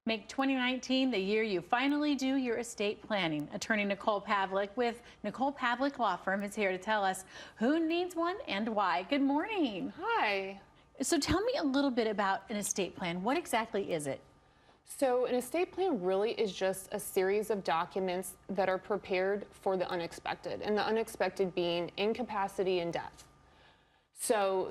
Make 2019 the year you finally do your estate planning. Attorney Nicole Pavlik with Nicole Pavlik Law Firm is here to tell us who needs one and why. Good morning. Hi. So tell me a little bit about an estate plan. What exactly is it? So an estate plan really is just a series of documents that are prepared for the unexpected, and the unexpected being incapacity and death. So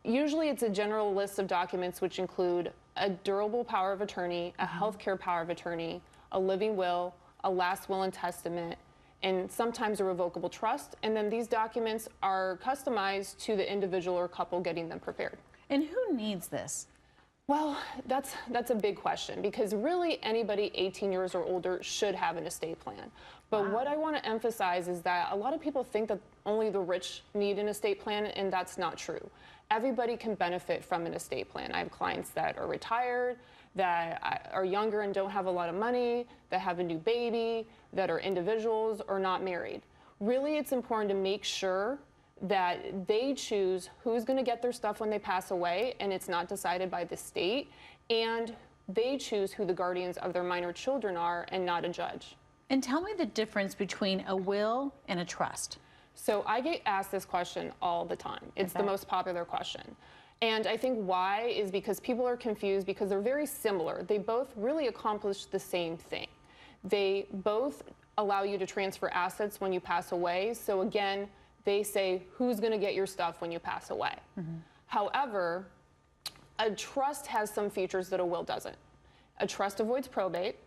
usually it's a general list of documents which include a durable power of attorney, a healthcare power of attorney, a living will, a last will and testament, and sometimes a revocable trust. And then these documents are customized to the individual or couple getting them prepared. And who needs this? Well, that's a big question, because really anybody 18 years or older should have an estate plan. But what I want to emphasize is that a lot of people think that only the rich need an estate plan, and that's not true. Everybody can benefit from an estate plan. I have clients that are retired, that are younger and don't have a lot of money, that have a new baby, that are individuals or not married. Really, it's important to make sure that they choose who's going to get their stuff when they pass away, and it's not decided by the state, and they choose who the guardians of their minor children are, and not a judge. And tell me the difference between a will and a trust. So I get asked this question all the time. It's the most popular question. And I think why is because people are confused because they're very similar. They both really accomplish the same thing. They both allow you to transfer assets when you pass away. So again, they say who's going to get your stuff when you pass away. However, a trust has some features that a will doesn't. A trust avoids probate.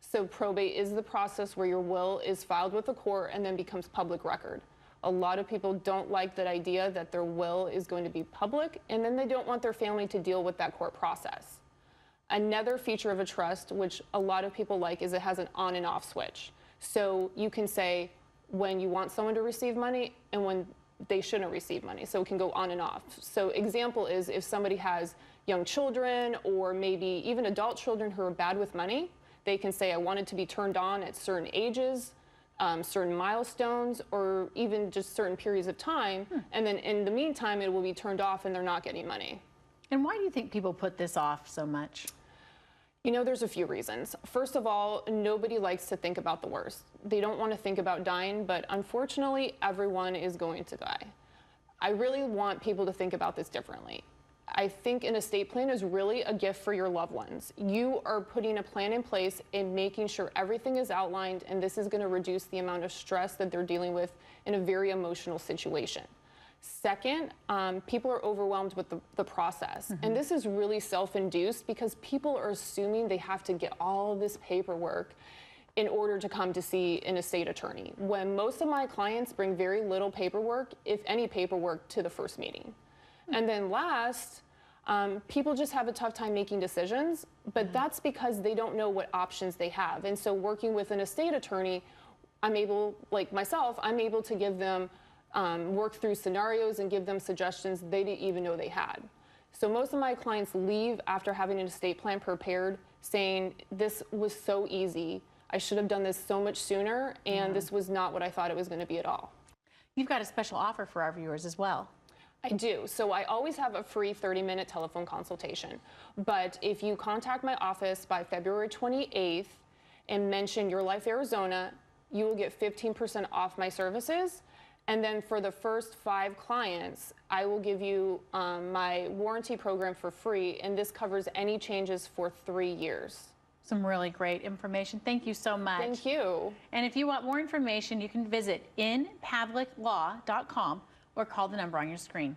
So probate is the process where your will is filed with the court and then becomes public record. A lot of people don't like that idea that their will is going to be public, and then they don't want their family to deal with that court process. Another feature of a trust, which a lot of people like, is it has an on and off switch. So you can say when you want someone to receive money and when they shouldn't receive money. So it can go on and off. So example is if somebody has young children or maybe even adult children who are bad with money, they can say I want it to be turned on at certain ages, certain milestones, or even just certain periods of time. And then in the meantime, it will be turned off and they're not getting money. And why do you think people put this off so much? You know, there's a few reasons. First of all, nobody likes to think about the worst. They don't want to think about dying, but unfortunately, everyone is going to die. I really want people to think about this differently. I think an estate plan is really a gift for your loved ones. You are putting a plan in place and making sure everything is outlined, and this is going to reduce the amount of stress that they're dealing with in a very emotional situation. Second, people are overwhelmed with the process. And this is really self-induced because people are assuming they have to get all this paperwork in order to come to see an estate attorney, when most of my clients bring very little paperwork, if any paperwork, to the first meeting. And then last, people just have a tough time making decisions, but that's because they don't know what options they have. And so working with an estate attorney, I'm able, like myself, I'm able to give them, work through scenarios and give them suggestions they didn't even know they had. So most of my clients leave after having an estate plan prepared saying, this was so easy. I should have done this so much sooner, and this was not what I thought it was going to be at all. You've got a special offer for our viewers as well. I do. So I always have a free 30-minute telephone consultation. But if you contact my office by February 28th and mention Your Life Arizona, you will get 15% off my services. And then for the first 5 clients, I will give you my warranty program for free. And this covers any changes for 3 years. Some really great information. Thank you so much. Thank you. And if you want more information, you can visit inpavliklaw.com or call the number on your screen.